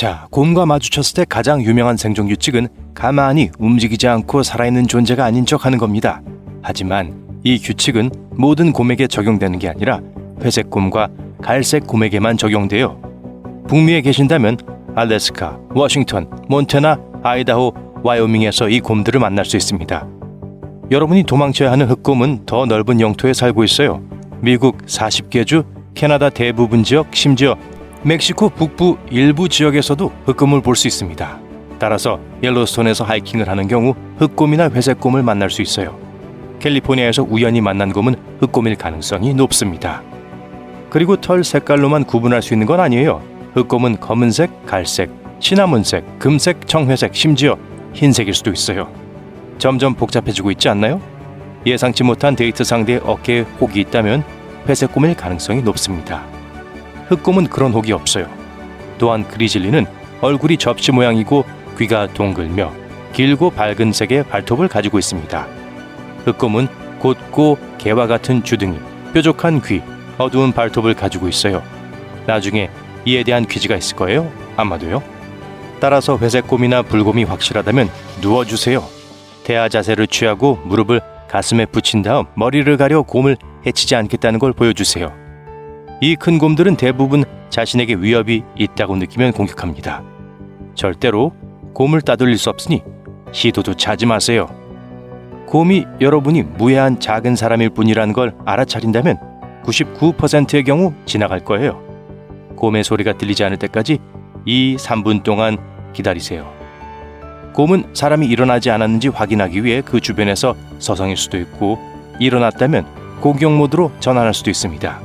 자, 곰과 마주쳤을 때 가장 유명한 생존 규칙은 가만히 움직이지 않고 살아있는 존재가 아닌 척 하는 겁니다. 하지만 이 규칙은 모든 곰에게 적용되는 게 아니라 회색곰과 갈색곰에게만 적용돼요. 북미에 계신다면 알래스카, 워싱턴, 몬태나, 아이다호, 와이오밍에서 이 곰들을 만날 수 있습니다. 여러분이 도망쳐야 하는 흑곰은 더 넓은 영토에 살고 있어요. 미국 40개 주, 캐나다 대부분 지역, 심지어 멕시코 북부 일부 지역에서도 흑곰을 볼 수 있습니다. 따라서 옐로스톤에서 하이킹을 하는 경우 흑곰이나 회색곰을 만날 수 있어요. 캘리포니아에서 우연히 만난 곰은 흑곰일 가능성이 높습니다. 그리고 털 색깔로만 구분할 수 있는 건 아니에요. 흑곰은 검은색, 갈색, 시나몬색, 금색, 청회색, 심지어 흰색일 수도 있어요. 점점 복잡해지고 있지 않나요? 예상치 못한 데이트 상대의 어깨에 혹이 있다면 회색곰일 가능성이 높습니다. 흑곰은 그런 혹이 없어요. 또한 그리즐리는 얼굴이 접시 모양이고 귀가 동글며 길고 밝은 색의 발톱을 가지고 있습니다. 흑곰은 곧고 개와 같은 주둥이, 뾰족한 귀, 어두운 발톱을 가지고 있어요. 나중에 이에 대한 퀴즈가 있을 거예요. 아마도요. 따라서 회색곰이나 불곰이 확실하다면 누워주세요. 대하 자세를 취하고 무릎을 가슴에 붙인 다음 머리를 가려 곰을 해치지 않겠다는 걸 보여주세요. 이 큰 곰들은 대부분 자신에게 위협이 있다고 느끼면 공격합니다. 절대로 곰을 따돌릴 수 없으니 시도도 하지 마세요. 곰이 여러분이 무해한 작은 사람일 뿐이라는 걸 알아차린다면 99%의 경우 지나갈 거예요. 곰의 소리가 들리지 않을 때까지 2-3분 동안 기다리세요. 곰은 사람이 일어나지 않았는지 확인하기 위해 그 주변에서 서성일 수도 있고, 일어났다면 공격 모드로 전환할 수도 있습니다.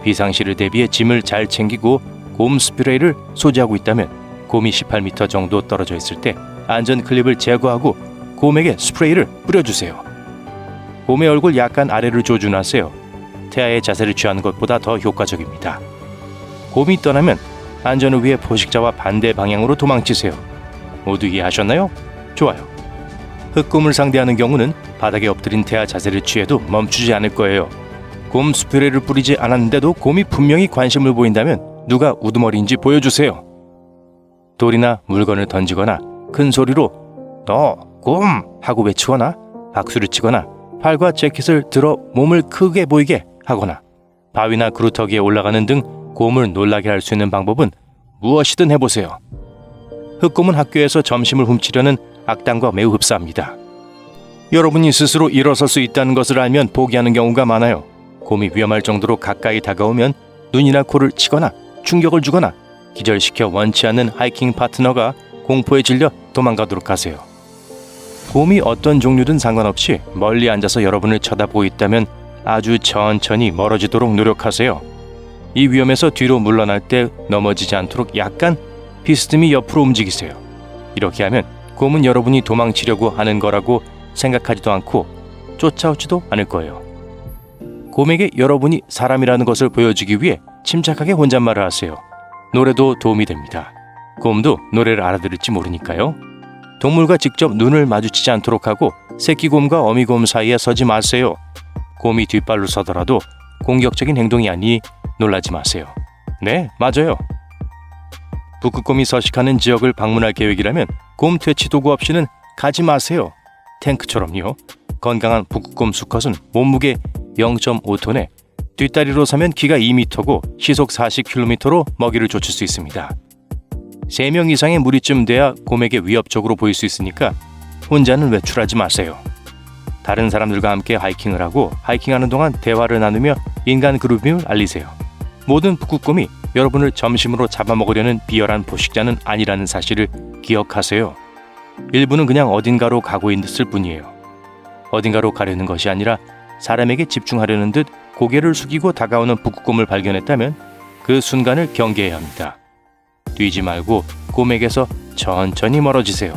비상시를 대비해 짐을 잘 챙기고 곰 스프레이를 소지하고 있다면 곰이 18m 정도 떨어져 있을 때 안전 클립을 제거하고 곰에게 스프레이를 뿌려주세요. 곰의 얼굴 약간 아래로 조준하세요. 태아의 자세를 취하는 것보다 더 효과적입니다. 곰이 떠나면 안전을 위해 포식자와 반대 방향으로 도망치세요. 모두 이해하셨나요? 좋아요. 흑곰을 상대하는 경우는 바닥에 엎드린 태아 자세를 취해도 멈추지 않을 거예요. 곰 스프레이를 뿌리지 않았는데도 곰이 분명히 관심을 보인다면 누가 우두머리인지 보여주세요. 돌이나 물건을 던지거나 큰 소리로 너 곰! 하고 외치거나 박수를 치거나 팔과 재킷을 들어 몸을 크게 보이게 하거나 바위나 그루터기에 올라가는 등 곰을 놀라게 할 수 있는 방법은 무엇이든 해보세요. 흑곰은 학교에서 점심을 훔치려는 악당과 매우 흡사합니다. 여러분이 스스로 일어설 수 있다는 것을 알면 포기하는 경우가 많아요. 곰이 위험할 정도로 가까이 다가오면 눈이나 코를 치거나 충격을 주거나 기절시켜 원치 않는 하이킹 파트너가 공포에 질려 도망가도록 하세요. 곰이 어떤 종류든 상관없이 멀리 앉아서 여러분을 쳐다보고 있다면 아주 천천히 멀어지도록 노력하세요. 이 위험에서 뒤로 물러날 때 넘어지지 않도록 약간 비스듬히 옆으로 움직이세요. 이렇게 하면 곰은 여러분이 도망치려고 하는 거라고 생각하지도 않고 쫓아오지도 않을 거예요. 곰에게 여러분이 사람이라는 것을 보여주기 위해 침착하게 혼잣말을 하세요. 노래도 도움이 됩니다. 곰도 노래를 알아들을지 모르니까요. 동물과 직접 눈을 마주치지 않도록 하고 새끼곰과 어미곰 사이에 서지 마세요. 곰이 뒷발로 서더라도 공격적인 행동이 아니 놀라지 마세요. 네, 맞아요. 북극곰이 서식하는 지역을 방문할 계획이라면 곰 퇴치 도구 없이는 가지 마세요. 탱크처럼요. 건강한 북극곰 수컷은 몸무게 0.5톤에 뒷다리로 서면 키가 2m고 시속 40km로 먹이를 쫓을 수 있습니다. 3명 이상의 무리쯤 돼야 곰에게 위협적으로 보일 수 있으니까 혼자는 외출하지 마세요. 다른 사람들과 함께 하이킹을 하고 하이킹하는 동안 대화를 나누며 인간 그룹임을 알리세요. 모든 북극곰이 여러분을 점심으로 잡아먹으려는 비열한 포식자는 아니라는 사실을 기억하세요. 일부는 그냥 어딘가로 가고 있을 뿐이에요. 어딘가로 가려는 것이 아니라 사람에게 집중하려는 듯 고개를 숙이고 다가오는 북극곰을 발견했다면 그 순간을 경계해야 합니다. 뛰지 말고 곰에게서 천천히 멀어지세요.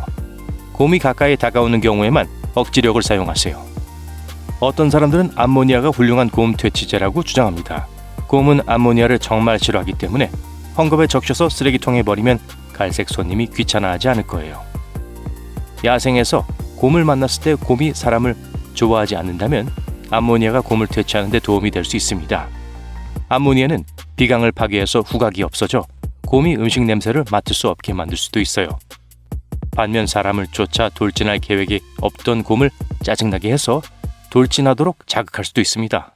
곰이 가까이 다가오는 경우에만 억지력을 사용하세요. 어떤 사람들은 암모니아가 훌륭한 곰 퇴치제라고 주장합니다. 곰은 암모니아를 정말 싫어하기 때문에 헝겊에 적셔서 쓰레기통에 버리면 갈색 손님이 귀찮아하지 않을 거예요. 야생에서 곰을 만났을 때 곰이 사람을 좋아하지 않는다면 암모니아가 곰을 퇴치하는 데 도움이 될 수 있습니다. 암모니아는 비강을 파괴해서 후각이 없어져 곰이 음식 냄새를 맡을 수 없게 만들 수도 있어요. 반면 사람을 쫓아 돌진할 계획이 없던 곰을 짜증나게 해서 돌진하도록 자극할 수도 있습니다.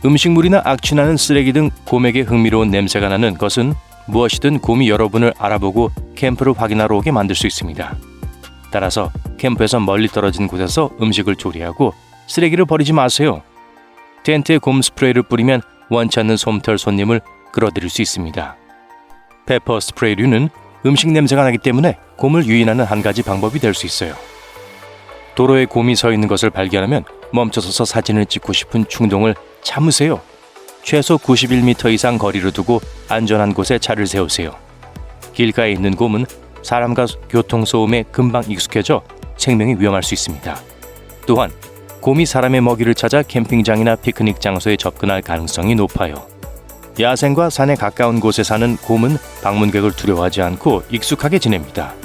음식물이나 악취나는 쓰레기 등 곰에게 흥미로운 냄새가 나는 것은 무엇이든 곰이 여러분을 알아보고 캠프를 확인하러 오게 만들 수 있습니다. 따라서 캠프에서 멀리 떨어진 곳에서 음식을 조리하고 쓰레기를 버리지 마세요. 텐트에 곰 스프레이를 뿌리면 원치 않는 솜털 손님을 끌어들일 수 있습니다. 페퍼 스프레이류는 음식 냄새가 나기 때문에 곰을 유인하는 한 가지 방법이 될 수 있어요. 도로에 곰이 서 있는 것을 발견하면 멈춰서서 사진을 찍고 싶은 충동을 참으세요. 최소 91m 이상 거리를 두고 안전한 곳에 차를 세우세요. 길가에 있는 곰은 사람과 교통소음에 금방 익숙해져 생명이 위험할 수 있습니다. 또한 곰이 사람의 먹이를 찾아 캠핑장이나 피크닉 장소에 접근할 가능성이 높아요. 야생과 산에 가까운 곳에 사는 곰은 방문객을 두려워하지 않고 익숙하게 지냅니다.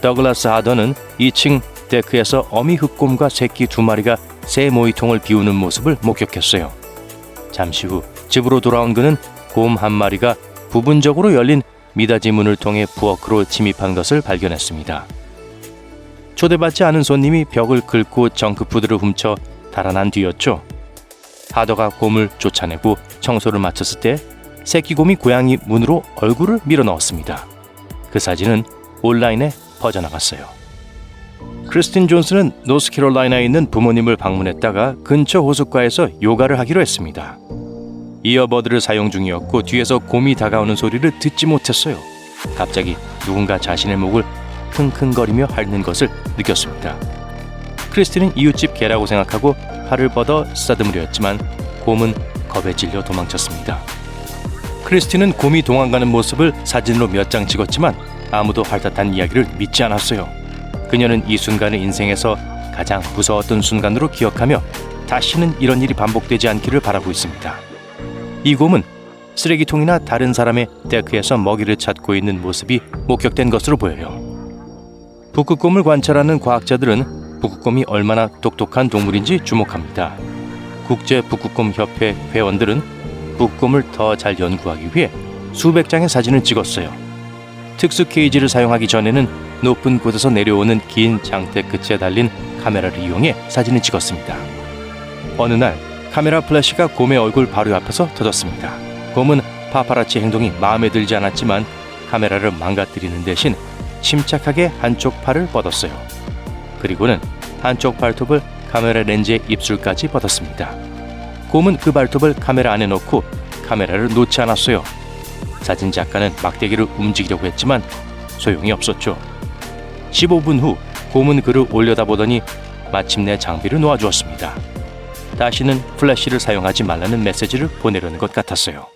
더글라스 하더는 2층 데크에서 어미 흑곰과 새끼 2마리가 새 모이통을 비우는 모습을 목격했어요. 잠시 후 집으로 돌아온 그는 곰 1마리가 부분적으로 열린 미닫이 문을 통해 부엌으로 침입한 것을 발견했습니다. 초대받지 않은 손님이 벽을 긁고 정크푸드를 훔쳐 달아난 뒤였죠. 하더가 곰을 쫓아내고 청소를 마쳤을 때 새끼 곰이 고양이 문으로 얼굴을 밀어넣었습니다. 그 사진은 온라인에 퍼져나갔어요. 크리스틴 존스는 노스캐롤라이나에 있는 부모님을 방문했다가 근처 호숫가에서 요가를 하기로 했습니다. 이어버드를 사용 중이었고 뒤에서 곰이 다가오는 소리를 듣지 못했어요. 갑자기 누군가 자신의 목을 킁킁거리며 핥는 것을 느꼈습니다. 크리스틴은 이웃집 개라고 생각하고 팔을 뻗어 쓰다듬으려 했지만 곰은 겁에 질려 도망쳤습니다. 크리스틴은 곰이 도망가는 모습을 사진으로 몇 장 찍었지만 아무도 활tat한 이야기를 믿지 않았어요. 그녀는 이 순간을 인생에서 가장 무서웠던 순간으로 기억하며 다시는 이런 일이 반복되지 않기를 바라고 있습니다. 이 곰은 쓰레기통이나 다른 사람의 데크에서 먹이를 찾고 있는 모습이 목격된 것으로 보여요. 북극곰을 관찰하는 과학자들은 북극곰이 얼마나 똑똑한 동물인지 주목합니다. 국제 북극곰 협회 회원들은 북극곰을 더 잘 연구하기 위해 수백 장의 사진을 찍었어요. 특수 케이지를 사용하기 전에는 높은 곳에서 내려오는 긴 장대 끝에 달린 카메라를 이용해 사진을 찍었습니다. 어느 날 카메라 플래시가 곰의 얼굴 바로 앞에서 터졌습니다. 곰은 파파라치 행동이 마음에 들지 않았지만 카메라를 망가뜨리는 대신 침착하게 한쪽 팔을 뻗었어요. 그리고는 한쪽 발톱을 카메라 렌즈의 입술까지 뻗었습니다. 곰은 그 발톱을 카메라 안에 넣고 카메라를 놓지 않았어요. 사진 작가는 막대기를 움직이려고 했지만 소용이 없었죠. 15분 후 곰은 그를 올려다보더니 마침내 장비를 놓아주었습니다. 다시는 플래시를 사용하지 말라는 메시지를 보내려는 것 같았어요.